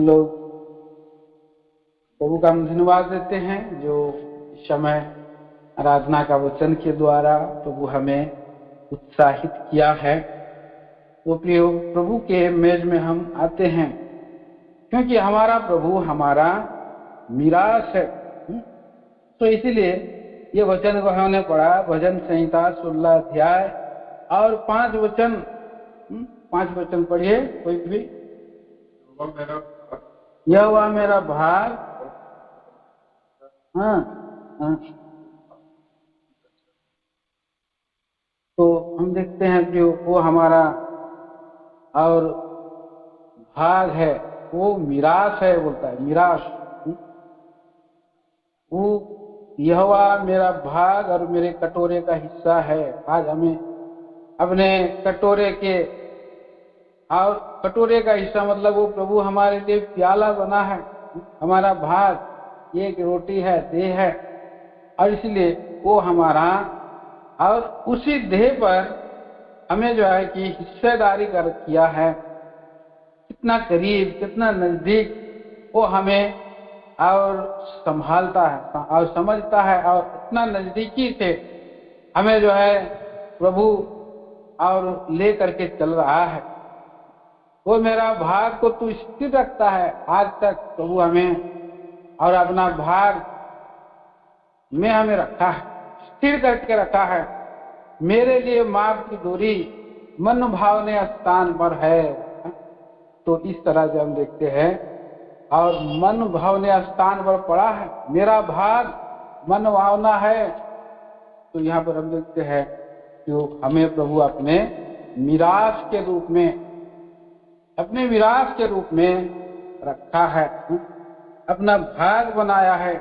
हम लोग प्रभु का हम धन्यवाद देते हैं जो इस समय आराधना का वचन के द्वारा प्रभु हमें उत्साहित किया है। वो प्रियो प्रभु के मेज में हम आते हैं क्योंकि हमारा प्रभु हमारा मिरास है। तो इसीलिए ये वचन को हमने पढ़ा, भजन संहिता 16 अध्याय और 5 वचन। 5 वचन पढ़िए कोई भी। यह हुआ मेरा भाग। हाँ हाँ, तो हम देखते हैं कि वो हमारा और भाग है, वो मिरास है, बोलता है मिरास। वो यहोवा मेरा भाग और मेरे कटोरे का हिस्सा है। आज हमें अपने कटोरे के, और कटोरे का हिस्सा मतलब वो प्रभु हमारे लिए प्याला बना है। हमारा भाग ये एक रोटी है, देह है, और इसलिए वो हमारा, और उसी देह पर हमें जो है कि हिस्सेदारी कर किया है। कितना करीब, कितना नजदीक वो हमें और संभालता है और समझता है, और इतना नजदीकी से हमें जो है प्रभु और ले करके चल रहा है। वो मेरा भाग को तू स्थिर रखता है। आज तक प्रभु हमें और अपना भाग में हमें रखा है, स्थिर करके रखा है। मेरे लिए मार्ग की दूरी मन भावने स्थान पर है। तो इस तरह से हम देखते हैं, और मन भावने स्थान पर पड़ा है, मेरा भाग मन भावना है। तो यहाँ पर हम देखते हैं कि हमें प्रभु अपने मिरास के रूप में, अपने विरास के रूप में रखा है, अपना भाग बनाया है,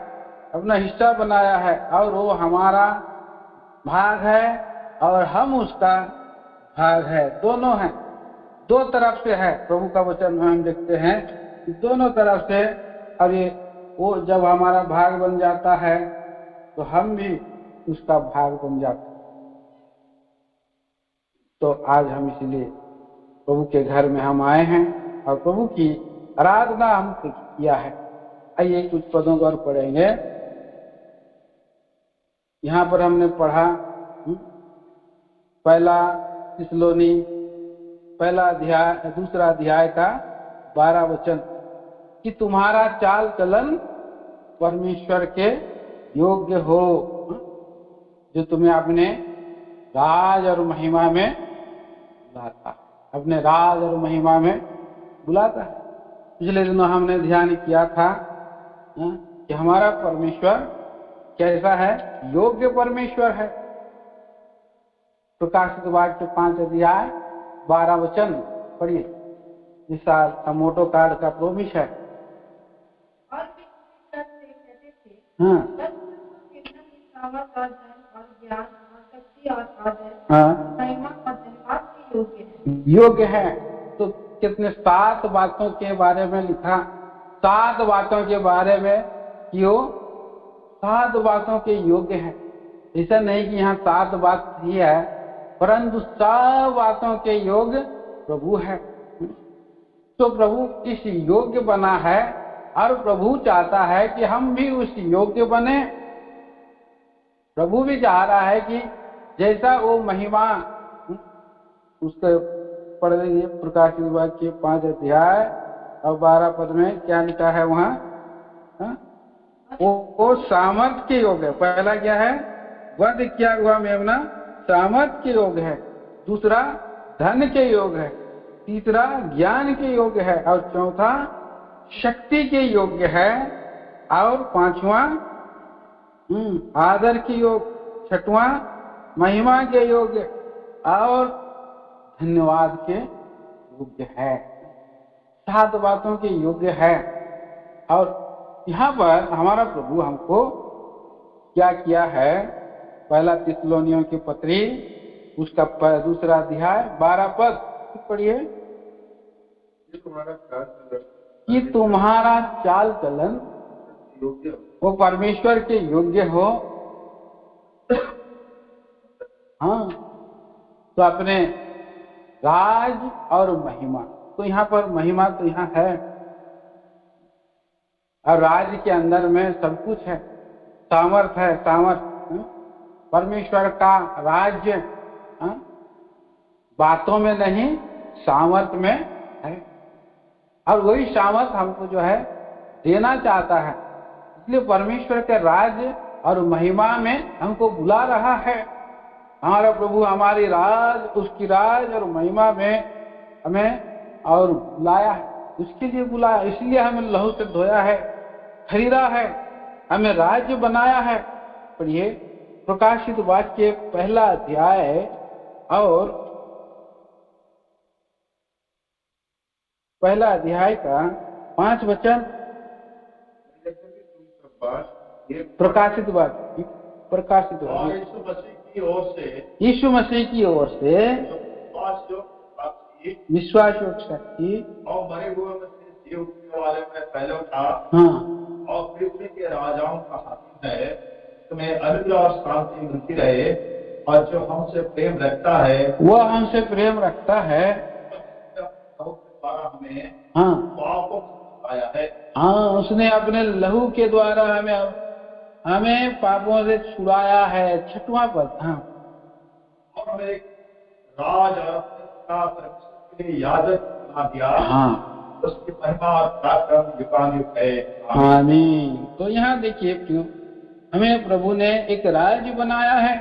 अपना हिस्सा बनाया है, और वो हमारा भाग है और हम उसका भाग है। दोनों हैं, दो तरफ से है। प्रभु का वचन में हम देखते हैं कि दोनों तरफ से। और ये वो जब हमारा भाग बन जाता है तो हम भी उसका भाग बन जाते हैं। तो आज हम इसलिए प्रभु के घर में हम आए हैं और प्रभु की आराधना हम किया है। आइए कुछ पदों पर पढ़ेंगे। यहाँ पर हमने पढ़ा पहला थिस्सलुनी पहला अध्याय, दूसरा अध्याय का 12 वचन, कि तुम्हारा चाल चलन परमेश्वर के योग्य हो, जो तुम्हें अपने राज और महिमा में बुलाता है। अपने राज और महिमा में बुलाता है। पिछले दिनों हमने ध्यान किया था कि हमारा परमेश्वर कैसा है, योग्य परमेश्वर है। प्रकाशित वाक्य 5 अध्याय 12 वचन पढ़िए। इस साल मोटो कार्ड का प्रोमिस है। योग्य है। तो कितने 7 बातों के बारे में लिखा, 7 बातों के बारे में क्यों, 7 बातों के योग्य है। ऐसा नहीं कि यहाँ 7 बात ही है, परंतु 7 बातों के योग्य प्रभु है। तो प्रभु इस योग्य बना है, और प्रभु चाहता है कि हम भी उस योग्य बने। प्रभु भी चाह रहा है कि जैसा वो महिमा, उसके पढ़ लीजिए प्रकाशित वाक्य 5 अध्याय और 12 पद में क्या लिखा है वहाँ, वो सामर्थ के योग है। पहला क्या है, वध किया हुआ मेमना सामर्थ के योग है। दूसरा धन के योग है। तीसरा ज्ञान के योग है। और चौथा शक्ति के योग्य है। और 5वां आदर के योग। 6वां महिमा के योग्य और धन्यवाद के योग्य है। 7 बातों के योग्य है। और यहाँ पर हमारा प्रभु हमको क्या किया है, पहला थिस्सलुनियों की पत्री उसका दूसरा अध्याय 12 पद पढ़िए, कि तुम्हारा चाल चलन वो परमेश्वर के योग्य हो। हाँ, तो अपने राज और महिमा, तो यहाँ पर महिमा तो यहाँ है, और राज्य के अंदर में सब कुछ है, सामर्थ्य है, सामर्थ्य परमेश्वर का राज्य बातों में नहीं सामर्थ्य में है, और वही सामर्थ्य हमको जो है देना चाहता है। इसलिए परमेश्वर के राज्य और महिमा में हमको बुला रहा है। हमारा प्रभु हमारी राज, उसकी राज और महिमा में हमें और बुलाया है, उसके लिए बुलाया, इसलिए हमें लहू से धोया है, खरीदा है, हमें राज्य बनाया है। पढ़िए प्रकाशित वाक्य पहला अध्याय और पहला अध्याय का 5 वचन। प्रकाशित वाक्य, प्रकाशित वाक्य यीशु मसीह की ओर से विश्वास योग साक्षी और मरे हुए में से जी उठने वाले में पहले उठा, हाँ, और पृथ्वी के राजाओं का हाकिम है, तुम्हें अर्घ और शांति मिलती रहे, और जो हमसे प्रेम रखता है वह हमसे प्रेम रखता है, द्वारा हमें हाँ पापों से छुड़ाया है। हाँ, उसने अपने लहू के द्वारा हमें पापों से छुड़ाया है। 6वां पद, हाँ, और हमें एक राज और परमेश्वर के लिए याजक बना दिया, हाँ, उसकी महिमा और पराक्रम युगानुयुग है। आमीन। तो यहाँ देखिए क्यों हमें प्रभु ने एक राज्य बनाया है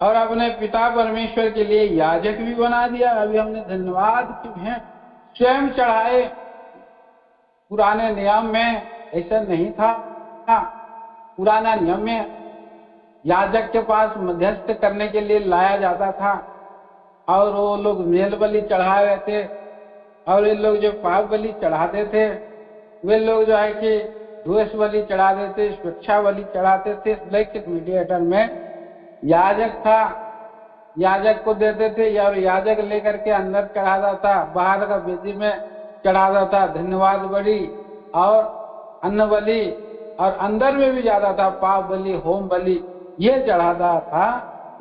और अपने पिता परमेश्वर के लिए याजक भी बना दिया। अभी हमने धन्यवाद की भेंट स्वयं चढ़ाए। पुराने नियम में ऐसा नहीं था। पुराना नियम में याजक के पास मध्यस्थ करने के लिए लाया जाता था, और वो लोग मेल बलि चढ़ा रहे थे, और ये लोग जो पाप बलि चढ़ाते थे वे लोग जो है कि द्वेष बलि चढ़ा देते, स्वेच्छा बलि चढ़ाते थे। लेकिन मीडिएटर में याजक था, याजक को देते थे, और याजक लेकर के अंदर चढ़ाता था, बाहर का वेदी में चढ़ाता था धन्यवाद बलि और अन्न बलि, और अंदर में भी जाता था पाप बलि, होम बलि, ये चढ़ाता था।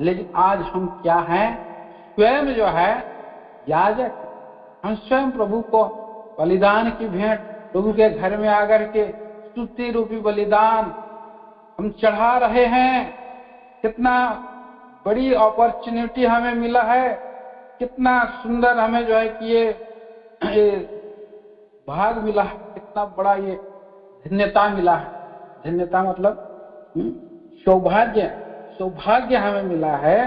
लेकिन आज हम क्या हैं? स्वयं जो है याजक, हम स्वयं प्रभु को बलिदान की भेंट, प्रभु के घर में आकर के स्तुति रूपी बलिदान हम चढ़ा रहे हैं। कितना बड़ी अपॉर्चुनिटी हमें मिला है, कितना सुंदर हमें जो है कि ये भाग मिला है, कितना बड़ा ये धन्यता मिला है। धन्यता मतलब सौभाग्य, सौभाग्य हमें मिला है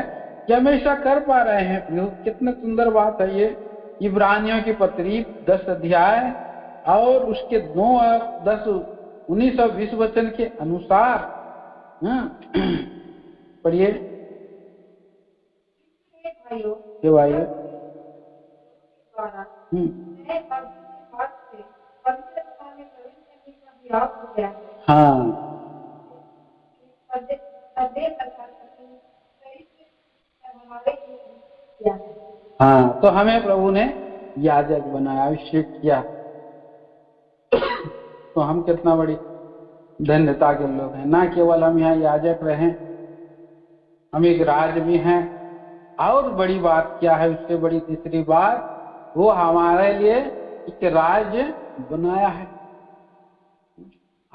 कि हम ऐसा कर पा रहे हैं। प्रभु कितना सुंदर बात है ये। इब्रानियों की पत्री 10 अध्याय और उसके 9 और 10, 19 और 20 वचन के अनुसार पढ़िए। हे भाइयों, हाँ हाँ, तो हमें प्रभु ने याजक बनाया, अभिषेक किया। तो हम कितना बड़ी धन्यता के लोग हैं। ना केवल हम यहाँ याजक रहे, हम एक राज भी हैं। और बड़ी बात क्या है? उससे बड़ी तीसरी बात, वो हमारे लिए एक राज्य बनाया है,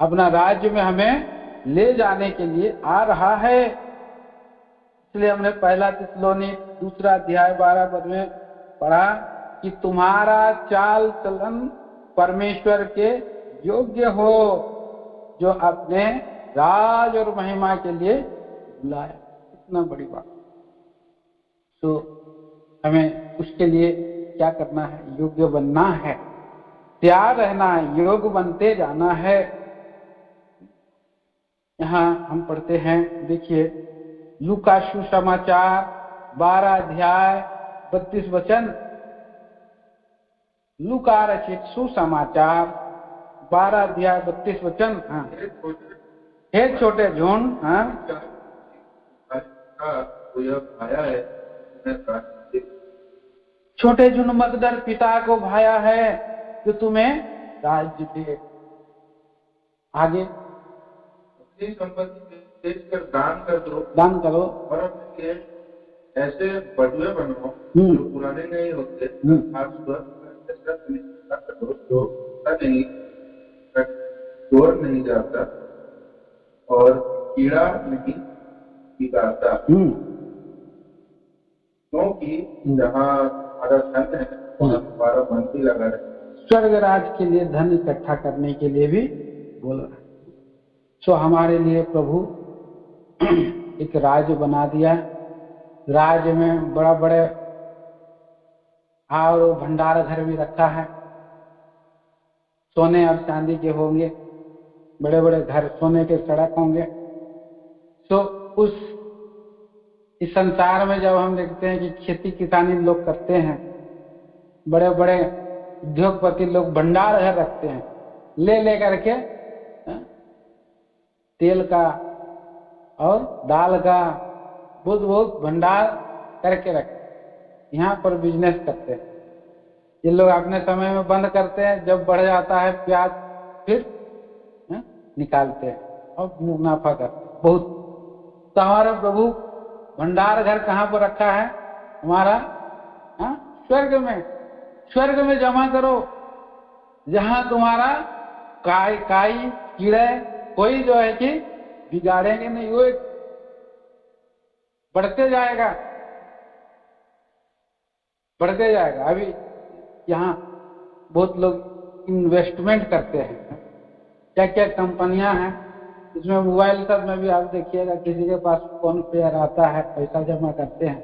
अपना राज्य में हमें ले जाने के लिए आ रहा है। इसलिए हमने पहला थिस्सलुनीक 2 अध्याय 12 पद में पढ़ा कि तुम्हारा चाल चलन परमेश्वर के योग्य हो, जो अपने राज और महिमा के लिए बुलाया। इतना बड़ी बात। तो हमें उसके लिए क्या करना है? योग्य बनना है, तैयार रहना है, योग्य बनते जाना है। यहाँ हम पढ़ते हैं, देखिए लूका सुसमाचार 12 अध्याय 32 वचन। लूका रचित सुसमाचार 12 अध्याय 32 वचन। हाँ, हे छोटे झुंड, हाँ, छोटे झुंड मकदर पिता को भाया है जो तुम्हें राज्य दे। आगे, अपनी संपत्ति बेचकर दान कर दो, दान करो, और अपने लिए ऐसे बटुए बनाओ जो पुराने नहीं होते, जो नहीं, चोर नहीं जाता और कीड़ा नहीं बिगाड़ता, क्योंकि जहाँ हमारा धन है वहाँ हमारा मन भी लगा रहता है। स्वर्ग राज के लिए धन इकट्ठा करने के लिए भी बोल रहा है। सो हमारे लिए प्रभु एक राज्य बना दिया। राज्य में बड़ा बड़े और भंडार घर भी रखा है, सोने और चांदी के होंगे, बड़े बड़े घर, सोने के सड़क होंगे। तो इस संसार में जब हम देखते हैं कि खेती किसानी लोग करते हैं, बड़े बड़े उद्योगपति लोग भंडार घर रखते हैं, ले करके तेल का और दाल का बहुत भंडार करके रखते हैं, यहाँ पर बिजनेस करते हैं। ये लोग अपने समय में बंद करते हैं, जब बढ़ जाता है प्याज फिर निकालते हैं और मुनाफा करते हैं बहुत। तो हमारा प्रभु भंडार घर कहाँ पर रखा है? हमारा स्वर्ग में। स्वर्ग में जमा करो, जहां तुम्हारा काई कीड़े कोई जो है कि बिगाड़ेंगे नहीं, वो बढ़ते जाएगा। अभी यहाँ बहुत लोग इन्वेस्टमेंट करते हैं, क्या क्या कंपनियां हैं इसमें। मोबाइल सब में भी आप देखिएगा, किसी के पास फोन पे आता है, पैसा जमा करते हैं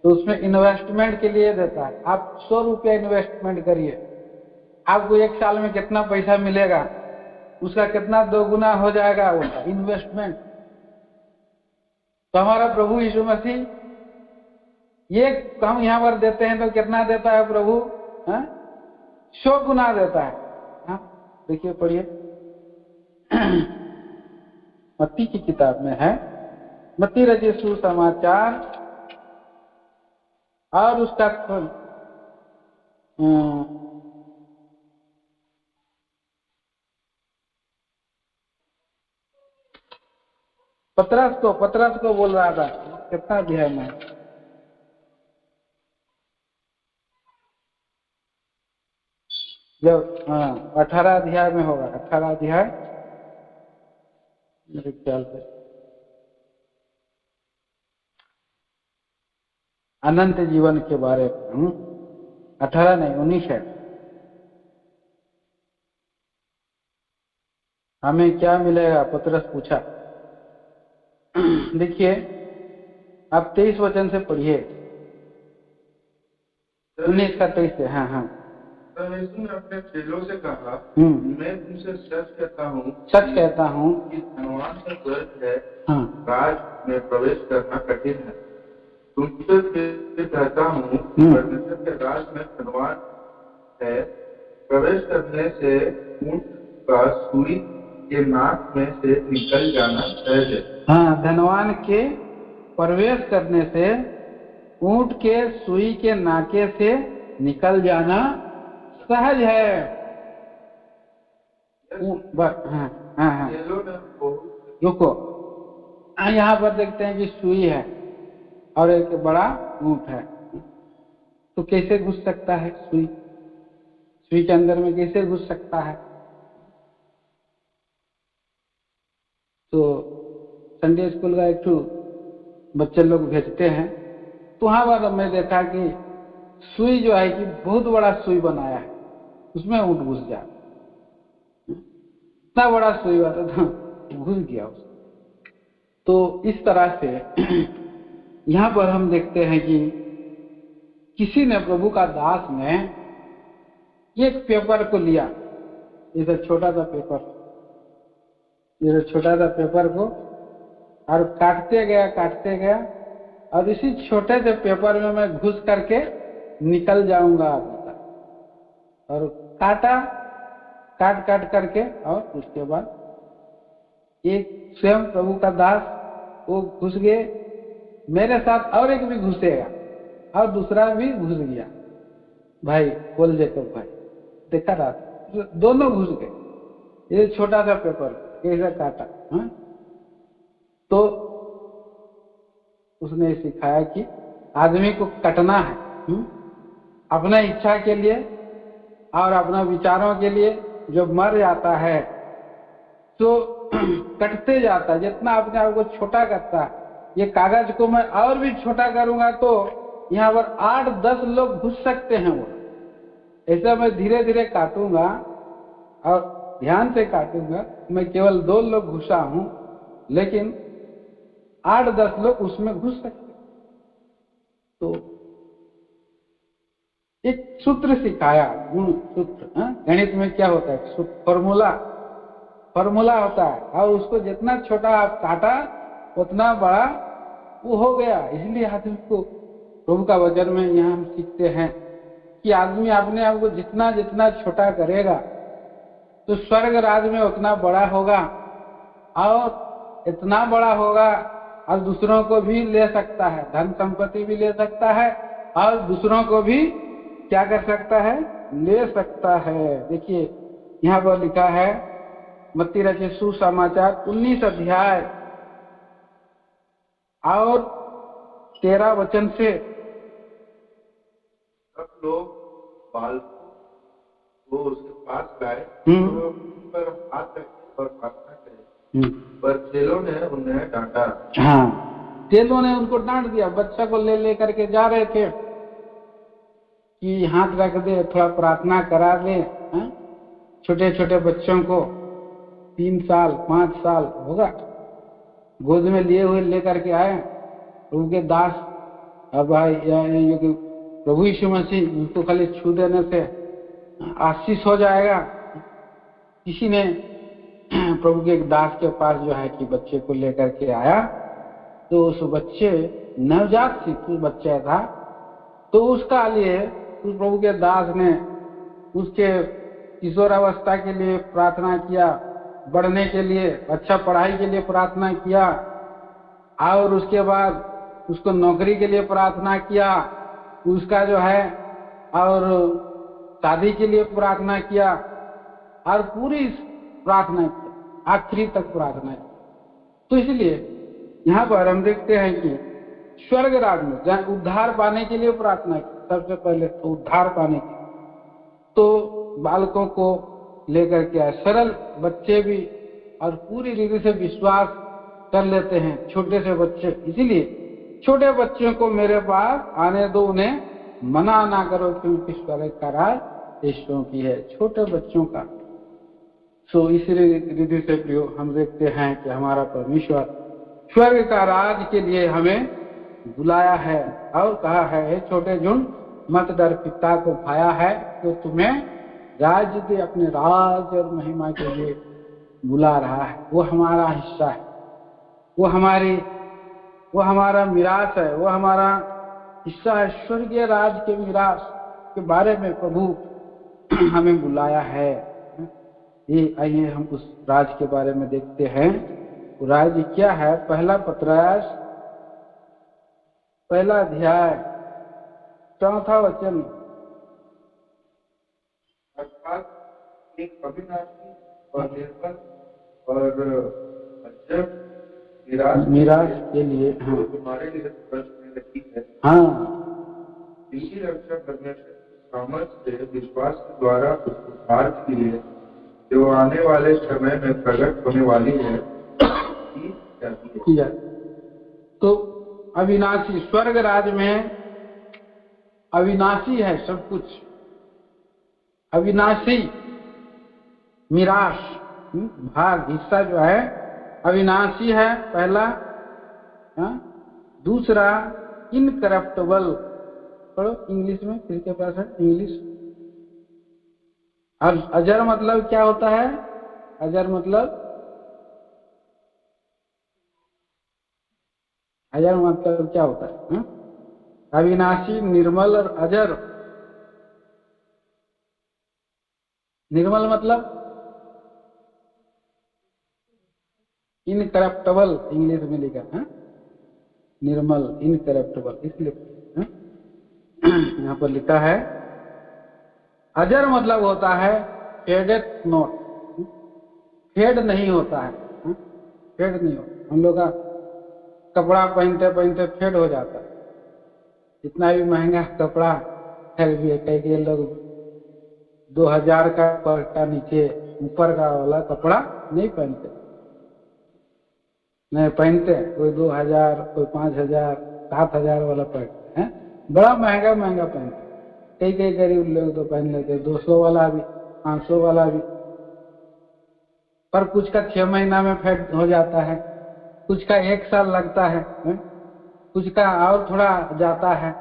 तो उसमें इन्वेस्टमेंट के लिए देता है। आप 100 रुपया इन्वेस्टमेंट करिए, आपको 1 साल में कितना पैसा मिलेगा, उसका कितना 2 गुना हो जाएगा वो इन्वेस्टमेंट। तो हमारा प्रभु यीशु मसीह ये हम यहाँ पर देते हैं तो कितना देता है प्रभु? 100 गुना देता है। देखिए, पढ़िए, मत्ती की किताब में है, मत्ती रचित सुसमाचार और उसका 15 को बोल रहा था, कितना अध्याय में? जब 18 अध्याय में होगा, 18 अध्याय मेरे ख्याल से, अनंत जीवन के बारे में। 18 नहीं 19 है। हमें क्या मिलेगा? पतरस पूछा। देखिए, आप 23 वचन से पढ़िए, 19 का 23 से। हाँ। तब यीशु ने अपने चेलों से कहा, मैं तुमसे सच कहता हूँ कि धनवान का स्वर्ग है, राज में प्रवेश करना कठिन है। तुमसे कहता हूँ, परमेश्वर के राज में धनवान है प्रवेश करने से ऊंट का सुई के नाक में से निकल जाना सहज है। धनवान के प्रवेश करने से ऊंट के सुई के नाके से निकल जाना सहज है। रुको, यहाँ पर देखते हैं कि सुई है और एक बड़ा ऊंट है, तो कैसे घुस सकता है? सुई के अंदर में कैसे घुस सकता है? तो संडे स्कूल का एक बच्चे लोग भेजते हैं, तो वहां पर मैं देखा कि सुई जो है कि बहुत बड़ा सुई बनाया है, उसमें ऊंट घुस जाता। इतना बड़ा सुई हुआ था घुस गया उसमें। तो इस तरह से यहाँ पर हम देखते हैं कि किसी ने, प्रभु का दास ने एक पेपर को लिया, जैसे छोटा सा पेपर को, और काटते गया और इसी छोटे से पेपर में मैं घुस करके निकल जाऊंगा और काट करके, और उसके बाद एक स्वयं प्रभु का दास वो घुस गए, मेरे साथ और एक भी घुसेगा, और दूसरा भी घुस गया। भाई बोल जेकब भाई देखा रहा, दोनों घुस गए। ये छोटा सा पेपर कैसे काटा? तो उसने सिखाया कि आदमी को कटना है अपना इच्छा के लिए और अपना विचारों के लिए। जो मर जाता है तो कटते जाता है, जितना अपने आप को छोटा करता है। ये कागज को मैं और भी छोटा करूंगा तो यहाँ पर 8-10 लोग घुस सकते हैं। वो ऐसा मैं धीरे धीरे काटूंगा और ध्यान से काटूंगा। मैं केवल 2 लोग घुसा हूं, लेकिन 8-10 लोग उसमें घुस सकते। तो एक सूत्र सिखाया, गुण सूत्र। गणित में क्या होता है, फॉर्मूला होता है, और उसको जितना छोटा आप काटा उतना बड़ा वो हो गया। इसलिए आदमी को प्रभु का वचन में यहाँ हम सीखते हैं कि आदमी अपने आप को जितना जितना छोटा करेगा तो स्वर्ग राज में उतना बड़ा होगा, और इतना बड़ा होगा और दूसरों को भी ले सकता है, धन संपत्ति भी ले सकता है और दूसरों को भी क्या कर सकता है, ले सकता है। देखिए यहाँ पर लिखा है मत्ती रचित सुसमाचार 19 अध्याय और 13 वचन से। सब लोग बालकों को उसके पास लाए तो उन पर हाथ रखे और प्रार्थना करे, पर चेलों ने उन्हें डांटा। हाँ, चेलों ने उनको डांट दिया। बच्चा को ले करके जा रहे थे कि हाथ रख दे, थोड़ा प्रार्थना करा दे। छोटे छोटे बच्चों को 3 साल 5 साल होगा, गोद में लिए हुए लेकर के आए प्रभु के दास। अब प्रभु यीशु मसीह उनको खाली छू देने से आशीष हो जाएगा। किसी ने प्रभु के एक दास के पास जो है कि बच्चे को लेकर के आया, तो उस बच्चे नवजात शिशु बच्चा था, तो उसका लिए उस प्रभु के दास ने उसके किशोरावस्था के लिए प्रार्थना किया, बढ़ने के लिए, अच्छा पढ़ाई के लिए प्रार्थना किया, और उसके बाद उसको नौकरी के लिए प्रार्थना किया, उसका जो है और शादी के लिए प्रार्थना किया, और पूरी प्रार्थना की, आखिरी तक प्रार्थना की। तो इसलिए यहाँ पर हम देखते हैं कि स्वर्ग राज में जहाँ उद्धार पाने के लिए प्रार्थना की, सबसे पहले तो उद्धार पाने के, तो बालकों को लेकर के आए, सरल बच्चे भी, और पूरी रीति से विश्वास कर लेते हैं छोटे से बच्चे। इसीलिए छोटे बच्चों को मेरे पास आने दो, उन्हें मना ना करो, क्योंकि स्वर्ग का राज ईश्वरों की है, छोटे बच्चों का। सो इसी रीति से प्रियो हम देखते हैं कि हमारा परमेश्वर स्वर्ग का राज के लिए हमें बुलाया है और कहा है, हे छोटे झुंड मत डर, पिता को भाया है तो तुम्हें राज्य दे, अपने राज और महिमा के लिए बुला रहा है। वो हमारा हिस्सा है, वो हमारा मिरास है, वो हमारा हिस्सा है। स्वर्गीय राज के मिरास के बारे में प्रभु हमें बुलाया है। ये आइए हम उस राज के बारे में देखते हैं। वो राज क्या है? पहला पत्रस 1 अध्याय 4 वचन। अर्थात एक अविनाशी और निर्मल और अजब मिरास के लिए, हाँ, तुम्हारे लिए प्रश्न में रखी है। हाँ, इसी रक्षा करने से सामर्थ्य से विश्वास के द्वारा उस उद्धार के लिए जो आने वाले समय में प्रकट होने वाली है की जाती है। तो अविनाशी स्वर्ग राज में अविनाशी है सब कुछ, अविनाशी मिरास भाग हिस्सा जो है अविनाशी है पहला। दूसरा इनकरप्टेबल, पढ़ो इंग्लिश में, किसके पास है इंग्लिश? और अजर मतलब क्या होता है? अजर मतलब क्या होता है? अविनाशी, निर्मल और अजर। निर्मल मतलब इनकरप्टेबल, इंग्लिश में लिखा है निर्मल, इनकरप्टेबल, इसलिए यहाँ पर लिखा है। अजर मतलब होता है फेडेड नॉट, फेड नहीं होता है, फेड नहीं होता। हम लोग का कपड़ा पहनते पहनते फेड हो जाता है, जितना भी महंगा कपड़ा है भी, कई लोग 2000 का नीचे ऊपर का वाला कपड़ा नहीं पहनते, नहीं पहनते। कोई 2000, कोई 5000, 7000 वाला पहनते हैं, बड़ा महंगा महंगा पहनते। कई कई गरीब लोग तो पहन लेते 200 वाला भी, 500 वाला भी। पर कुछ का 6 महीना में फेड हो जाता है, कुछ का 1 साल लगता है, कुछ का और थोड़ा जाता है।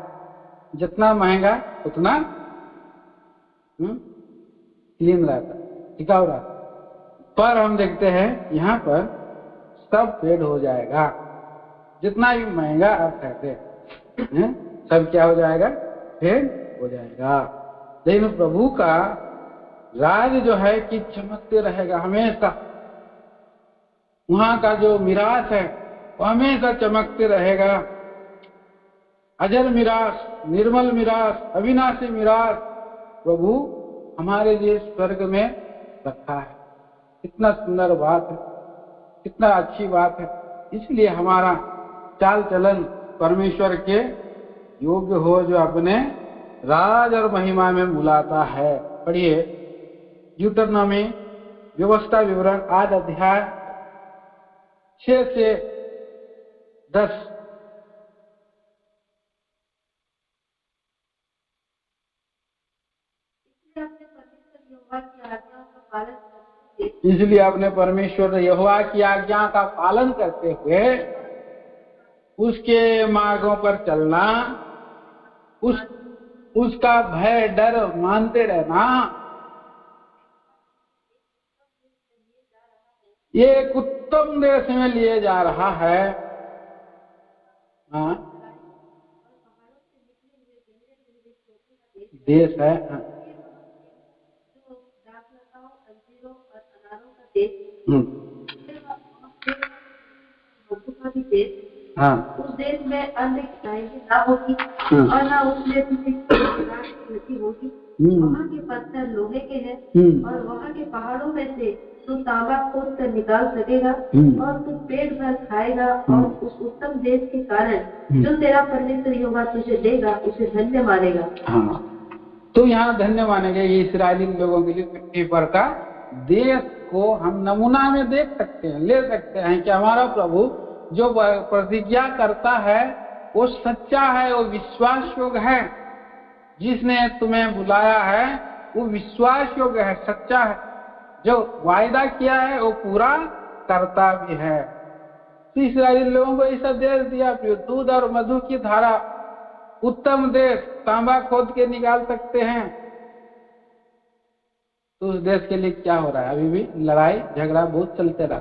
जितना महंगा उतना क्लीन रहता, टिकाऊ रहता। पर हम देखते हैं यहाँ पर सब फेड हो जाएगा। जितना भी महंगा आप कहते हैं सब क्या हो जाएगा, फेड हो जाएगा। लेकिन प्रभु का राज जो है कि चमकते रहेगा हमेशा। वहां का जो मिरास है वो हमेशा चमकते रहेगा। अजर मिरास, निर्मल मिरास, अविनाशी मिरास प्रभु हमारे लिए स्वर्ग में रखा है। कितना सुंदर बात है, कितना अच्छी बात है। इसलिए हमारा चाल चलन परमेश्वर के योग्य हो, जो अपने राज और महिमा में बुलाता है। पढ़िए ड्यूटरनोमी व्यवस्था विवरण 8 अध्याय 6 से 10। इसलिए अपने परमेश्वर यहोवा की आज्ञा का पालन करते हुए उसके मार्गों पर चलना, उसका भय डर मानते रहना, ये एक उत्तम देश में लिए जा रहा है। हाँ, देश है। हाँ। हाँ। उस देश में अन्न की ना होगी और ना उस देश में होगी। वहाँ के पत्थर लोहे के हैं और वहाँ के पहाड़ों में से तू तांबा खोद कर निकाल सकेगा और तू पेट भर खाएगा और उस उत्तम देश के कारण जो तेरा परमेश्वर यहोवा तुझे देगा उसे धन्य मानेगा। हाँ, तो यहाँ धन्य मानेंगे। ये इस्राएली लोगों के लिए पृथ्वी पर का देश को हम नमूना में देख सकते हैं, ले सकते हैं कि हमारा प्रभु जो प्रतिज्ञा करता है वो सच्चा है, वो विश्वास योग्य है। जिसने तुम्हें बुलाया है वो विश्वास योग्य है, सच्चा है। जो वायदा किया है वो पूरा करता भी है। तो इस्राएली लोगों को ऐसा देश दिया, दूध और मधु की धारा, उत्तम देश, तांबा खोद के निकाल सकते हैं। तो उस देश के लिए क्या हो रहा है? अभी भी लड़ाई झगड़ा बहुत चलते रहा,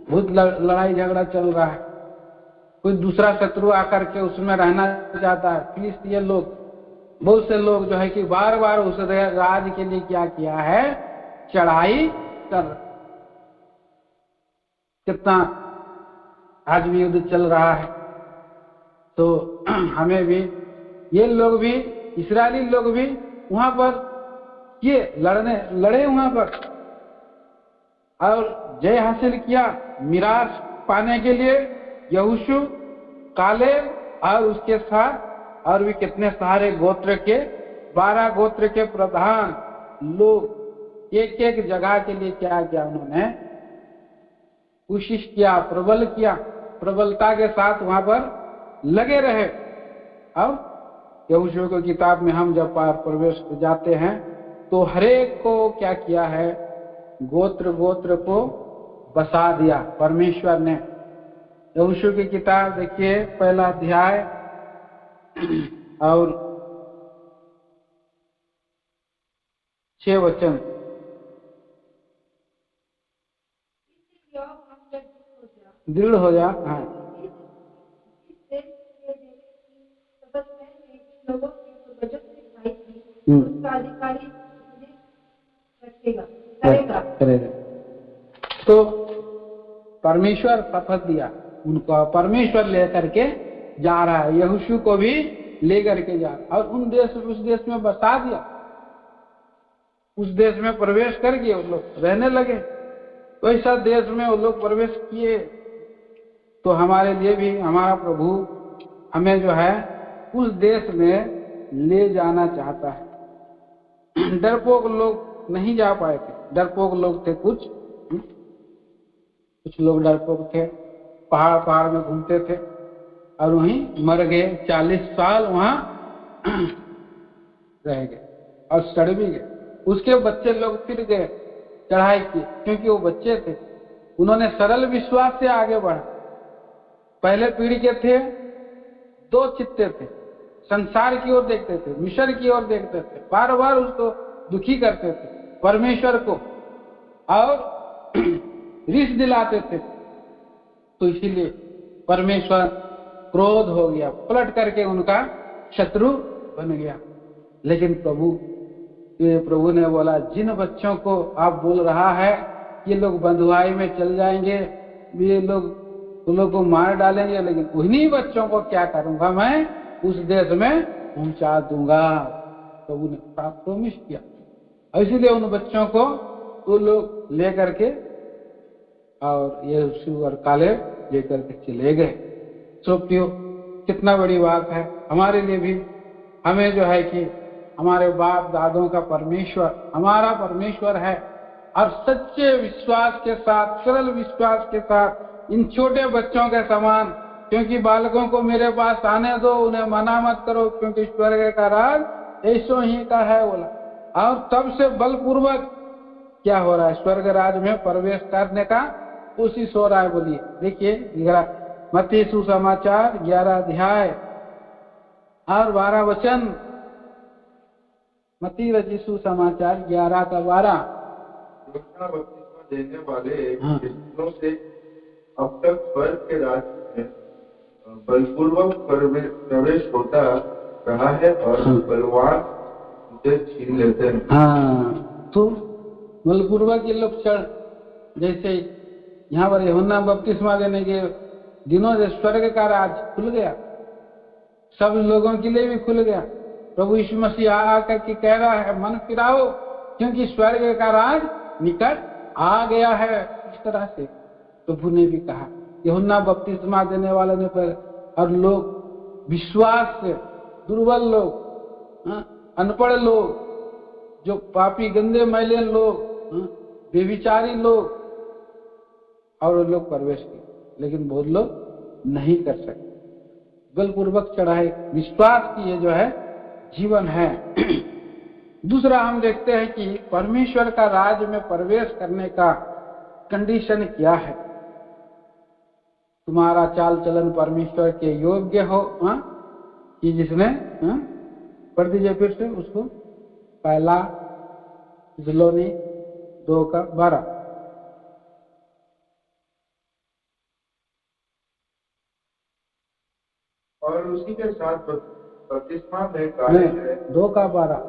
बहुत लड़ाई झगड़ा चल रहा है। कोई दूसरा शत्रु आकर के उसमें रहना चाहता है। फिलिस्तीनी लोग, बहुत से लोग जो है कि बार बार उस राज के लिए क्या किया है, चढ़ाई कर। कितना आज भी युद्ध चल रहा है। तो हमें भी, ये लोग भी, इस्राएली लोग भी वहां पर ये लड़े वहां पर और जय हासिल किया। मिरास पाने के लिए यहोशू, कालेब और उसके साथ और भी कितने सारे गोत्र के 12 गोत्र के प्रधान लोग एक एक जगह के लिए क्या किया, उन्होंने कोशिश किया, प्रबल किया, प्रबलता के साथ वहां पर लगे रहे। अब यहोशू की किताब में हम जब प्रवेश जाते हैं तो हरेक को क्या किया है, गोत्र गोत्र को बसा दिया परमेश्वर ने। यहोशू की किताब देखिए, पहला अध्याय और 6 वचन। दृढ़ हो जा। हाँ, करेगा। तो परमेश्वर शपथ दिया उनको, परमेश्वर लेकर के जा रहा है, यहोशू को भी लेकर के जा रहा है और उस देश में बसा दिया। उस देश में प्रवेश करके वो लोग रहने लगे। तो ऐसा देश में वो लोग प्रवेश किए। तो हमारे लिए भी हमारा प्रभु हमें जो है उस देश में ले जाना चाहता है। डरपोक लोग नहीं जा पाए थे, डरपोक लोग थे कुछ लोग डरपोक थे, पहाड़ में घूमते थे और वहीं मर गए। 40 साल वहां रह गए और सड़ भी गए। उसके बच्चे लोग फिर गए चढ़ाई किए, क्योंकि वो बच्चे थे, उन्होंने सरल विश्वास से आगे बढ़ा। पहले पीढ़ी के थे, 2 चित्ते थे, संसार की ओर देखते थे, मिशन की ओर देखते थे, बार बार उसको दुखी करते थे परमेश्वर को और रिस दिलाते थे। तो इसीलिए परमेश्वर क्रोध हो गया, पलट करके उनका शत्रु बन गया। लेकिन प्रभु ने बोला, जिन बच्चों को आप बोल रहा है ये लोग बंधुआई में चल जाएंगे, ये लोग उन लोग को मार डालेंगे, लेकिन उन्हीं बच्चों को क्या करूंगा, मैं उस देश में पहुंचा दूंगा। प्रभु ने प्रॉमिस किया। इसीलिए उन बच्चों को वो लोग लेकर के और यीशु और कालेब लेकर के चले गए। सो प्रियो, कितना बड़ी बात है हमारे लिए भी। हमें जो है कि हमारे बाप दादों का परमेश्वर हमारा परमेश्वर है, और सच्चे विश्वास के साथ, सरल विश्वास के साथ इन छोटे बच्चों के समान, क्योंकि बालकों को मेरे पास आने दो, उन्हें मना मत करो, क्योंकि स्वर्ग का राज ऐसो ही का है बोला। और तब से बलपूर्वक क्या हो रहा है, स्वर्ग राज में प्रवेश करने का कोशिश हो रहा है। बोलिए, देखिए मत्ती सुसमाचार 11 अध्याय और 12 वचन। मत्ती रचित सुसमाचार 11 का 12। यूहन्ना बपतिस्मा देने वाले दिनों से अब तक स्वर्ग के राज्य में बलपूर्वक प्रवेश होता रहा है और बलवान उसे छीन लेते हैं। तो बलपूर्वक ये लोग जैसे यहाँ पर यूहन्ना बपतिस्मा देने के दिनों से स्वर्ग का राज खुल गया, सब लोगों के लिए भी खुल गया। प्रभु यीशु मसीह आकर के कह रहा है, मन फिराओ, क्योंकि स्वर्ग का राज निकट आ गया है। इस तरह से प्रभु ने भी कहा। यूहन्ना बपतिस्मा देने वाले ने पर, और लोग विश्वास से दुर्बल लोग, अनपढ़ लोग, जो पापी गंदे मैले लोग, बेविचारी लोग, और वो लोग प्रवेश किए, लेकिन बहुत लोग नहीं कर सकते। बलपूर्वक चढ़ाई, विश्वास की ये जो है जीवन है। दूसरा हम देखते हैं कि परमेश्वर का राज में प्रवेश करने का कंडीशन क्या है। तुम्हारा चाल चलन परमेश्वर के योग्य हो, कि जिसने पढ़ दीजिए फिर से उसको, पहला थिस्सलुनी 2 का 12। और उसी के साथ बपतिस्मा में कार्य 2 का 12।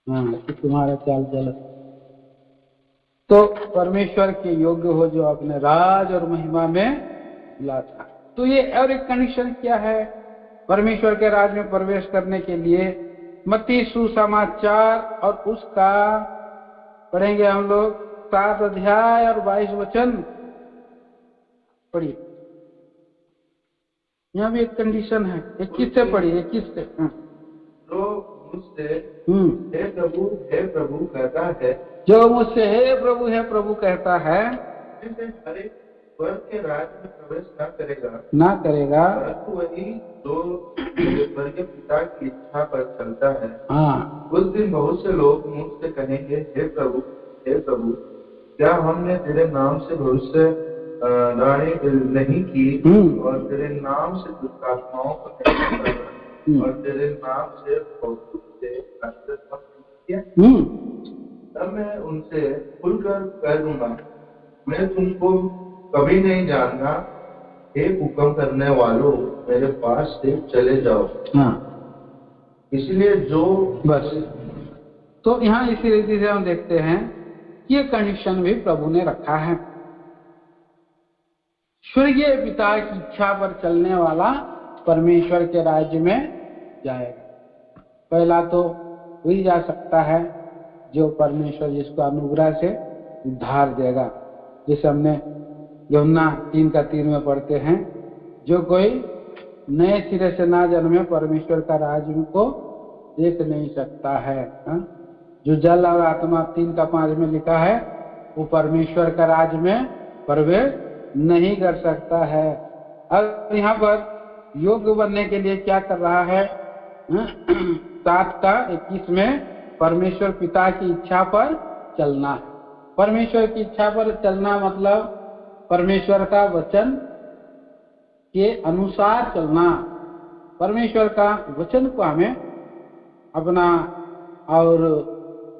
कि तुम्हारा चाल चलन तो परमेश्वर के योग्य हो, जो अपने राज और महिमा में बुला था। तो ये और एक कंडीशन क्या है परमेश्वर के राज में प्रवेश करने के लिए। मत्ती सुसमाचार और उसका पढ़ेंगे हम लोग 7 अध्याय और 22 वचन पढ़िए। यहाँ भी एक कंडीशन है। 21 से पढ़िए, 21 से। जो मुझसे हे प्रभु कहता है, जो मुझसे हे प्रभु कहता है, हर एक स्वर्ग के राज्य में प्रवेश ना करेगा, परंतु वही जो स्वर्गीय पिता की इच्छा पर चलता है। उस दिन बहुत से लोग मुझसे कहेंगे, हे प्रभु क्या हमने तेरे नाम से भविष्य नहीं की, और तेरे नाम से दुष्टात्माओं को और तेरे नाम से बहुत से किया? तब मैं उनसे खुलकर कह दूंगा, मैं तुमको कभी नहीं जानना, हे हुक्म करने वालों, मेरे पास से चले जाओ। इसलिए जो बस तो यहाँ इसी रीति से हम देखते हैं ये कंडीशन भी प्रभु ने रखा है। स्वर्गीय पिता की इच्छा पर चलने वाला परमेश्वर के राज्य में जाएगा। पहला तो वही जा सकता है जो परमेश्वर जिसको अनुग्रह से उद्धार देगा, जैसे हमने यूहन्ना 3 का 3 में पढ़ते हैं, जो कोई नए सिरे से ना जन्मे परमेश्वर का राज्य को देख नहीं सकता है। जो जल और आत्मा 3:5 में लिखा है वो परमेश्वर का राज्य में प्रवेश नहीं कर सकता है। अब यहाँ पर योग्य बनने के लिए क्या कर रहा है? 7:21 में परमेश्वर पिता की इच्छा पर चलना है। परमेश्वर की इच्छा पर चलना मतलब परमेश्वर का वचन के अनुसार चलना। परमेश्वर का वचन को हमें अपना और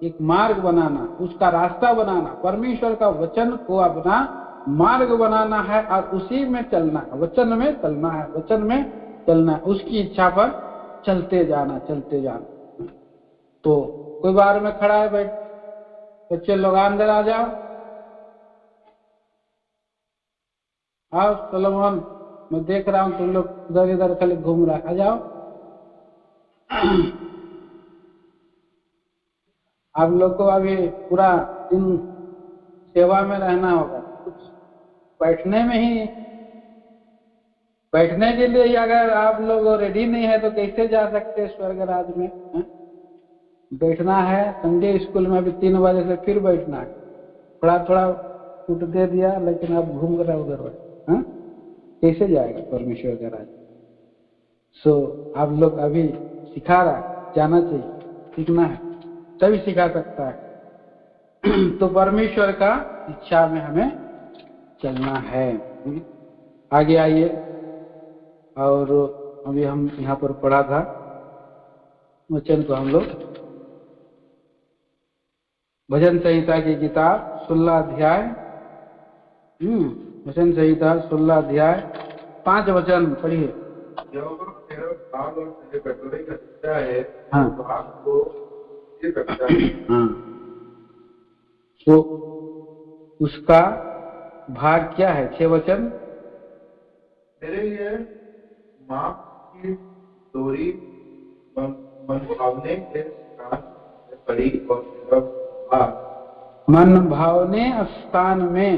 एक मार्ग बनाना, उसका रास्ता बनाना, परमेश्वर का वचन को अपना मार्ग बनाना है और उसी में चलना है, वचन में चलना है, वचन में चलना है, उसकी इच्छा पर चलते जाना, चलते जाना। तो कोई बाहर में खड़ा है, बैठ बच्चे लोग अंदर आ जाओ, आओ सलोमन, मैं देख रहा हूँ तुम लोग इधर इधर खाली घूम रहा, आ जाओ। आप लोग को अभी पूरा दिन सेवा में रहना होगा, कुछ बैठने में ही, बैठने के लिए ही अगर आप लोग रेडी नहीं है तो कैसे जा सकते स्वर्ग राज में? बैठना है। संडे स्कूल में भी 3 बजे से फिर बैठना है, थोड़ा थोड़ा छूट दे दिया लेकिन आप घूम कर उधर कैसे जाएगा परमेश्वर का राज? आप लोग अभी सिखा रहा, जाना चाहिए, सीखना है, तभी सिखा सकता है। तो परमेश्वर का इच्छा में हमें चलना है। आगे आइए, और अभी हम यहाँ पर पढ़ा था वचन को, हम लोग भजन संहिता की किताब 16 अध्याय, भजन संहिता 16 अध्याय 5 वचन पढ़िए। तेरा भाग और तेरे कटोरे का हिस्सा है, हाँ, भाग को रखता है। हाँ, तो उसका भाग क्या है? 6 वचन। तेरे लिए माप की डोरी मनभावने के स्थान में पड़ी और तेरा भाग मन भावने स्थान में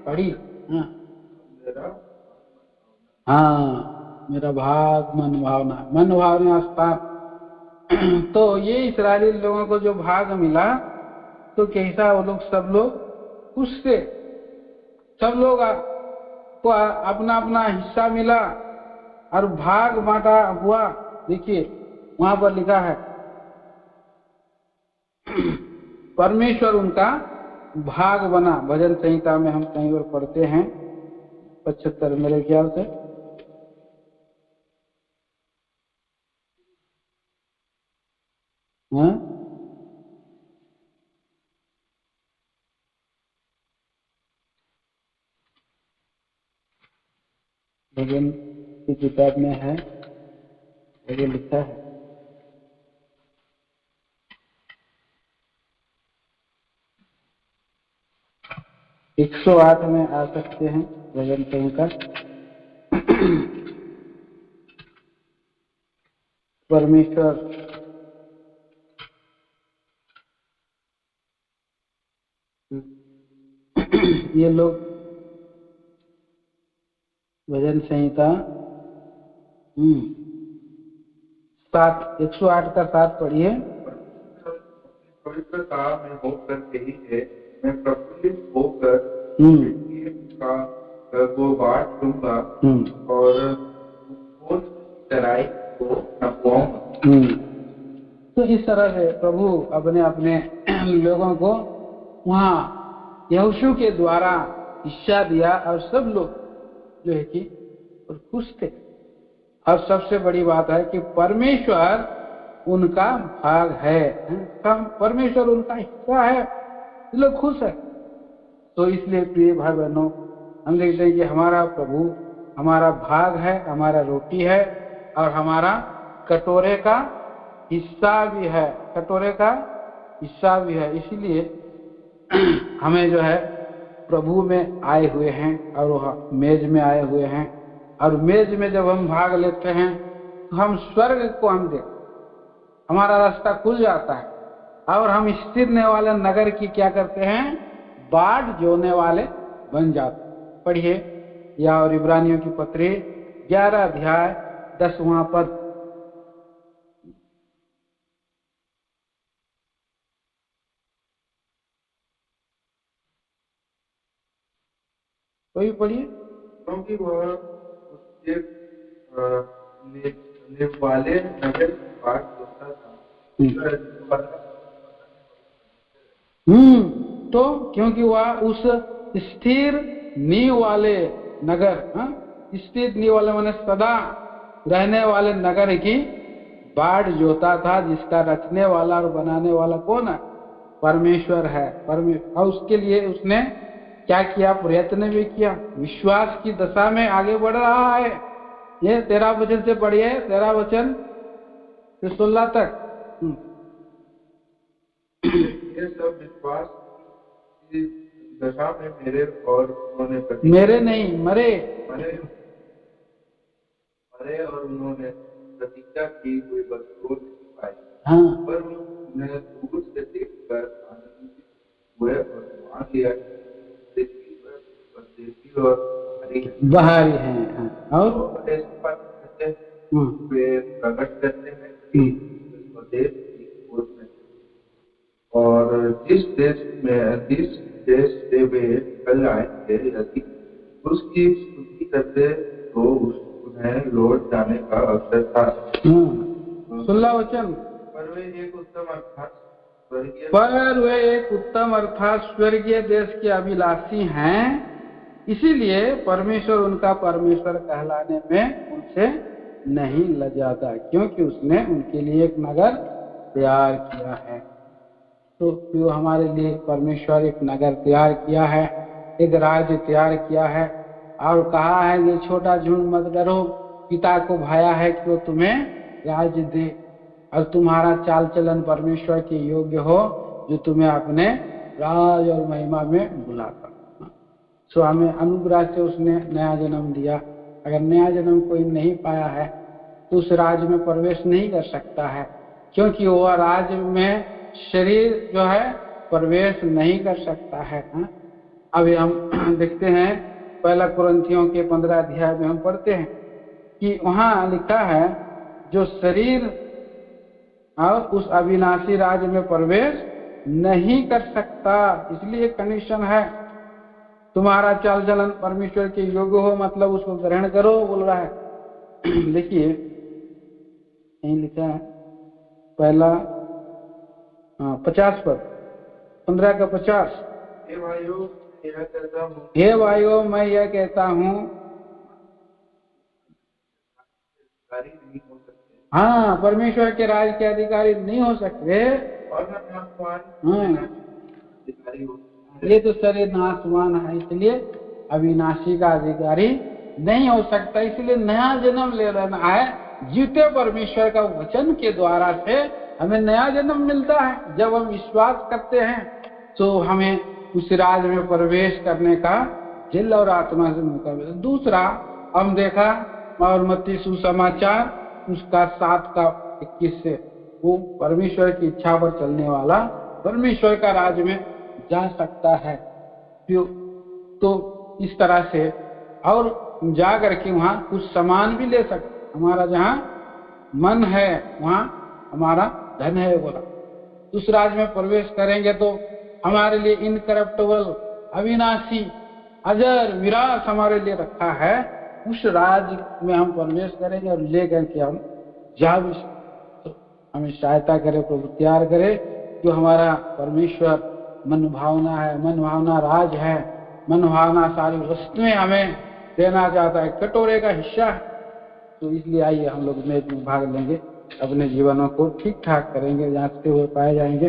पड़ी। हाँ, मेरा भाग मन भावना, मन भावना स्थान। तो ये इस्राएली लोगों को जो भाग मिला तो कैसा, वो लोग सब लोग खुश थे, सब लोग को अपना अपना हिस्सा मिला और भाग बांटा हुआ। देखिए वहां पर लिखा है परमेश्वर उनका भाग बना। भजन संहिता में हम कहीं और पढ़ते हैं 75 मेरे ख्याल से, भजन की किताब में है, ये लिखा है। एक 108 में आ सकते हैं भजन संहिता। परमेश्वर ये लोग भजन संहिता 108 का 7 पढ़िए। पवित्रता में होकर यही है, मैं प्रफुल्लित होकर को बांट लूंगा और चराई को नपवाऊंगा। तो इस तरह से प्रभु अपने अपने लोगों को वहाँ यहोशू के द्वारा हिस्सा दिया और सब लोग जो है कि खुश थे। और सबसे बड़ी बात है कि परमेश्वर उनका भाग है, परमेश्वर उनका हिस्सा है, लोग खुश है। तो इसलिए प्रिय भाई बहनों, हम देखते हैं कि हमारा प्रभु हमारा भाग है, हमारा रोटी है और हमारा कटोरे का हिस्सा भी है, कटोरे का हिस्सा भी है। इसीलिए हमें जो है प्रभु में आए हुए हैं और वह मेज में आए हुए हैं, और मेज में जब हम भाग लेते हैं तो हम स्वर्ग को हम देखते, हमारा रास्ता खुल जाता है और हम स्थिरने वाले नगर की क्या करते हैं, बाट जोने वाले बन जाते। पढ़िए या और इब्रानियों की पत्री 11 अध्याय 10वां पद। कोई पढ़िए। क्योंकि वह उसके वाले नगर की बात होता था। तो क्योंकि वह उस स्थिर नींव वाले नगर, स्थिर नींव वाले माने सदा रहने वाले नगर की बाढ़ जोता था, जिसका रचने वाला और बनाने वाला कौन है? परमेश्वर है। और उसके लिए उसने क्या किया? प्रयत्न भी किया, विश्वास की दशा में आगे बढ़ रहा है। ये 13 वचन से पढ़िए, 13 वचन से 16 तक। ये सब विश्वास की दशा में मेरे और उन्होंने मेरे नहीं मरे और उन्होंने प्रतीक्षा की हुई वस्तुओं नहीं पाई। हाँ, पर उन्हें दूर से देखकर आनंदित हुए और मान लिया पृथ्वी पर परदेशी और बाहरी हैं। हाँ, और ऐसी बातें वे प्रकट करते हैं कि स्वदेश की खोज में और जिस देश से वे निकल आएंगे, यदि उसकी स्तुति करते तो उन्हें लौट जाने का अवसर था। 16 वचन। पर वे एक उत्तम अर्थात स्वर्गीय देश के अभिलाषी हैं, इसीलिए परमेश्वर उनका परमेश्वर कहलाने में उनसे नहीं लजाता, क्योंकि उसने उनके लिए एक नगर तैयार किया है। तो जो हमारे लिए परमेश्वर एक नगर तैयार किया है, एक राज्य तैयार किया है, और कहा है ये छोटा झुंड मत डरो, पिता को भाया है कि वो तुम्हें राज्य दे, और तुम्हारा चाल चलन परमेश्वर के योग्य हो, जो तुम्हें अपने राज और महिमा में बुलाता। सो हमें अनुग्रह से उसने नया जन्म दिया। अगर नया जन्म कोई नहीं पाया है तो उस राज्य में प्रवेश नहीं कर सकता है, क्योंकि वह राज्य में शरीर जो है प्रवेश नहीं कर सकता है। अभी हम देखते हैं 1 कुरिन्थियों के 15 अध्याय में हम पढ़ते हैं कि वहां लिखा है जो शरीर और उस अविनाशी राज्य में प्रवेश नहीं कर सकता। इसलिए कंडीशन है तुम्हारा चाल चलन परमेश्वर के योग्य हो, मतलब उसको ग्रहण करो बोल रहा है। देखिए यही लिखा है 50 पद, 15 का 50। हे भाइयों मैं यह कहता हूँ, हाँ, परमेश्वर के राज के अधिकारी नहीं हो सकते, ये तो शरीर नाशवान है, इसलिए अविनाशी का अधिकारी नहीं हो सकता। इसलिए नया जन्म ले लेना है, जीते परमेश्वर का वचन के द्वारा से हमें नया जन्म मिलता है। जब हम विश्वास करते हैं तो हमें उस राज में प्रवेश करने का दिल और आत्मा से मौका मिलता। दूसरा हम देखा और मत्ती सुसमाचार उसका 7 का 21 से, वो परमेश्वर की इच्छा पर चलने वाला परमेश्वर का राज में जा सकता है। तो इस तरह से और जा करके वहाँ कुछ सामान भी ले सकते। हमारा जहाँ मन है वहाँ हमारा धन है बोला। उस राज में प्रवेश करेंगे तो हमारे लिए इनकरप्टेबल, अविनाशी, अजर, विरास हमारे लिए रखा है। उस राज में हम प्रवेश करेंगे और ले करके हम जा भी सकते। तो हमें सहायता करे, प्रभु तैयार करे, जो हमारा परमेश्वर मन भावना है, मन भावना राज है, मन भावना सारी वस्तुएं हमें देना चाहता है, कटोरे का हिस्सा है। तो इसलिए आइए हम लोग मेज में भाग लेंगे, अपने जीवनों को ठीक ठाक करेंगे, जांचते हुए पाए जाएंगे।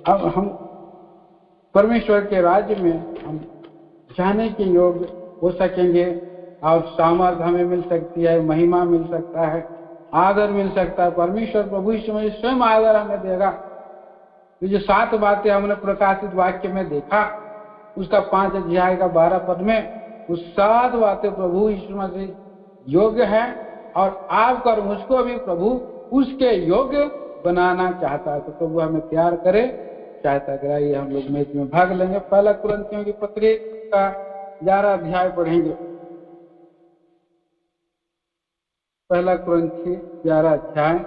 अब हम परमेश्वर के राज्य में हम जाने के योग्य हो सकेंगे, और सामर्थ हमें मिल सकती है, महिमा मिल सकता है, आदर मिल सकता है। परमेश्वर प्रभु यीशु मसीह स्वयं आदर हमें देगा। तो जो 7 बातें हमने प्रकाशित वाक्य में देखा, उसका 5 अध्याय का 12 पद में, उस 7 बातें प्रभु यीशु मसीह योग्य है, और आपको और मुझको भी प्रभु उसके योग्य बनाना चाहता है। तो प्रभु हमें तैयार करे, सहायता कराइए। हम लोग मेज में भाग लेंगे। 1 कुरिन्थियों की पत्री का 11 अध्याय पढ़ेंगे। पहला कुरिन्थी 11 अध्याय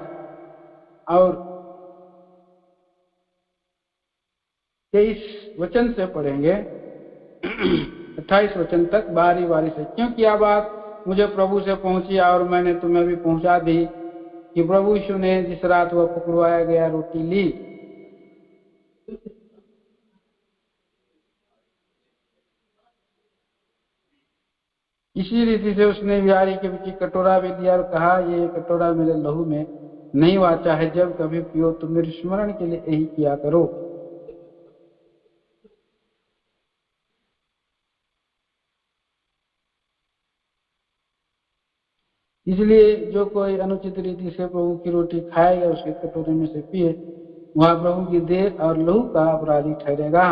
और 23 वचन से पढ़ेंगे 28 वचन तक बारी बारी से। क्योंकि यह बात मुझे प्रभु से पहुंची और मैंने तुम्हें भी पहुंचा दी कि प्रभु यीशु ने जिस रात वह पकड़वाया गया रोटी ली, इसी रीति से उसने बिहारी के बीच कटोरा भी दिया और कहा, ये कटोरा मेरे लहू में नहीं वाचा है, जब कभी पियो तो मेरे स्मरण के लिए यही किया करो। इसलिए जो कोई अनुचित रीति से प्रभु की रोटी खाएगा, उसके कटोरे में से पिए, वह प्रभु की देह और लहू का अपराधी ठहरेगा।